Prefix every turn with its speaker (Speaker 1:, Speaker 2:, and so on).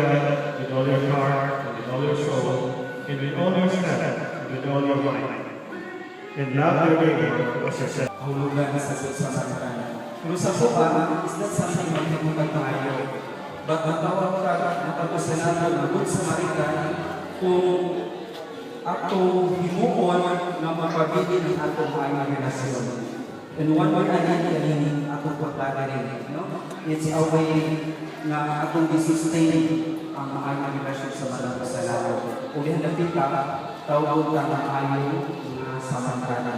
Speaker 1: God with all your heart, and with all your soul, and with all your strength, and with all your might. And love your neighbor as yourself.
Speaker 2: Hulugan sa Samaritan. Kung sa sopa, is not something maghimutan tayo. But matawag ka, matapasalanan ng Good Samaritan kung ato himuon na mapabili ng atong mga relasyon. And one more alin atong paglagarin. It's a way na atong i-sustain ang mga relasyon sa malapasalan. Kung hindi ka, tawag ka ng ayaw na samantala.